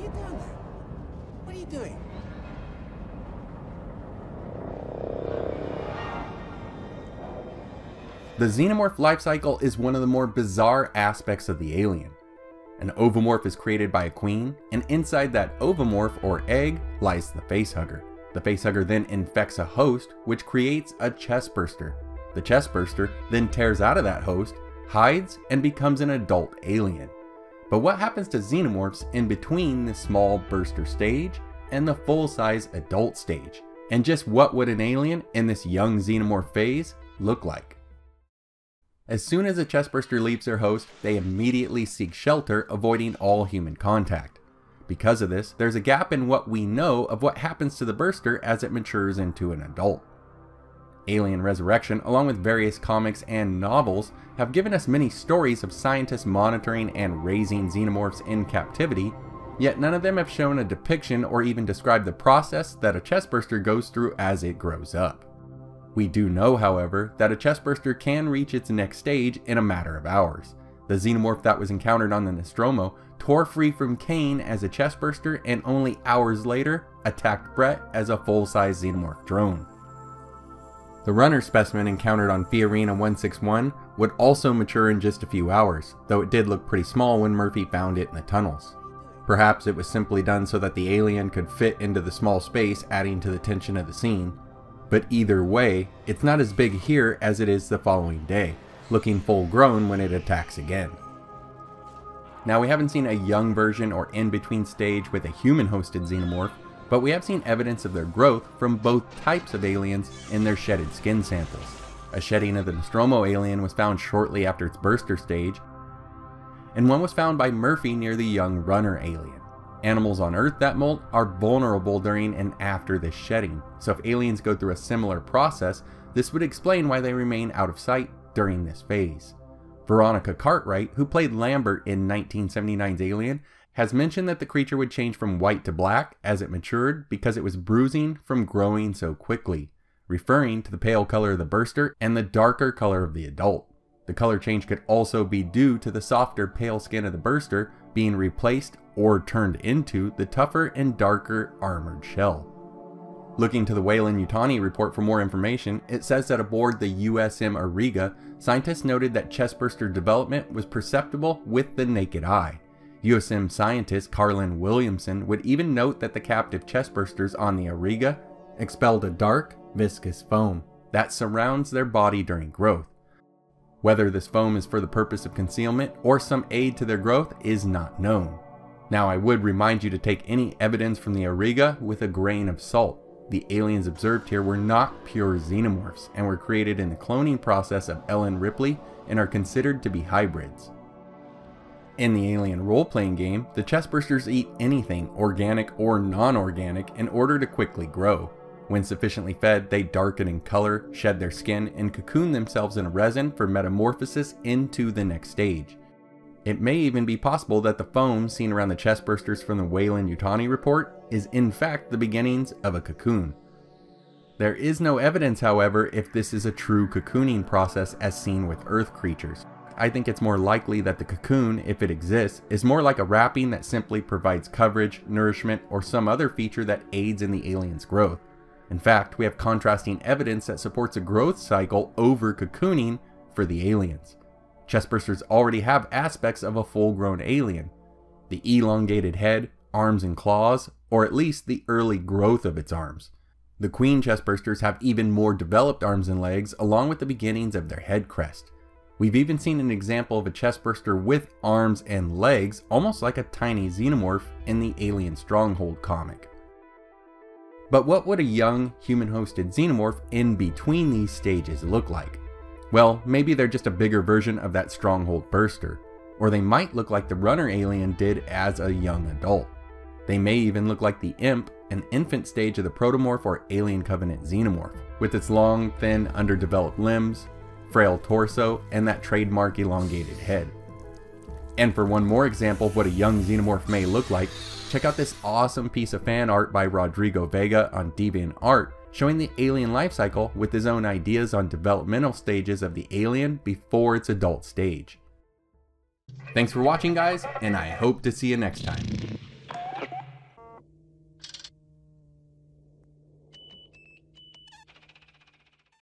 you doing there? What are you doing? The xenomorph life cycle is one of the more bizarre aspects of the alien. An ovomorph is created by a queen, and inside that ovomorph or egg lies the facehugger. The facehugger then infects a host, which creates a chestburster. The chestburster then tears out of that host, hides, and becomes an adult alien. But what happens to xenomorphs in between the small burster stage and the full-size adult stage? And just what would an alien in this young xenomorph phase look like? As soon as a chestburster leaves their host, they immediately seek shelter, avoiding all human contact. Because of this, there's a gap in what we know of what happens to the burster as it matures into an adult. Alien Resurrection, along with various comics and novels, have given us many stories of scientists monitoring and raising xenomorphs in captivity, yet none of them have shown a depiction or even described the process that a chestburster goes through as it grows up. We do know, however, that a chestburster can reach its next stage in a matter of hours. The xenomorph that was encountered on the Nostromo tore free from Kane as a chestburster and only hours later attacked Brett as a full-size xenomorph drone. The runner specimen encountered on Fiorina 161 would also mature in just a few hours, though it did look pretty small when Murphy found it in the tunnels. Perhaps it was simply done so that the alien could fit into the small space, adding to the tension of the scene. But either way, it's not as big here as it is the following day, looking full grown when it attacks again. Now, we haven't seen a young version or in-between stage with a human-hosted xenomorph, but we have seen evidence of their growth from both types of aliens in their shedded skin samples. A shedding of the Nostromo alien was found shortly after its burster stage, and one was found by Murphy near the young runner alien. Animals on Earth that molt are vulnerable during and after this shedding, so if aliens go through a similar process, this would explain why they remain out of sight during this phase. Veronica Cartwright, who played Lambert in 1979's Alien, has mentioned that the creature would change from white to black as it matured because it was bruising from growing so quickly, referring to the pale color of the burster and the darker color of the adult. The color change could also be due to the softer pale skin of the burster being replaced or turned into the tougher and darker armored shell. Looking to the Weyland-Yutani report for more information, it says that aboard the USM Auriga, scientists noted that chestburster development was perceptible with the naked eye. USM scientist Carlin Williamson would even note that the captive chestbursters on the Auriga expelled a dark, viscous foam that surrounds their body during growth. Whether this foam is for the purpose of concealment or some aid to their growth is not known. Now, I would remind you to take any evidence from the Auriga with a grain of salt. The aliens observed here were not pure xenomorphs and were created in the cloning process of Ellen Ripley and are considered to be hybrids. In the Alien role-playing game, the chestbursters eat anything, organic or non-organic, in order to quickly grow. When sufficiently fed, they darken in color, shed their skin, and cocoon themselves in a resin for metamorphosis into the next stage. It may even be possible that the foam seen around the chestbursters from the Weyland-Yutani report is in fact the beginnings of a cocoon. There is no evidence, however, if this is a true cocooning process as seen with Earth creatures. I think it's more likely that the cocoon, if it exists, is more like a wrapping that simply provides coverage, nourishment, or some other feature that aids in the alien's growth. In fact, we have contrasting evidence that supports a growth cycle over cocooning for the aliens. Chestbursters already have aspects of a full-grown alien. The elongated head, arms and claws, or at least the early growth of its arms. The queen chestbursters have even more developed arms and legs along with the beginnings of their head crest. We've even seen an example of a chestburster with arms and legs, almost like a tiny xenomorph in the Alien Stronghold comic. But what would a young, human-hosted xenomorph in between these stages look like? Well, maybe they're just a bigger version of that Stronghold burster, or they might look like the runner alien did as a young adult. They may even look like the Imp, an infant stage of the Protomorph or Alien Covenant xenomorph, with its long, thin, underdeveloped limbs, frail torso, and that trademark elongated head. And for one more example of what a young xenomorph may look like, check out this awesome piece of fan art by Rodrigo Vega on Deviantart, showing the alien life cycle with his own ideas on developmental stages of the alien before its adult stage. Thanks for watching, guys, and I hope to see you next time.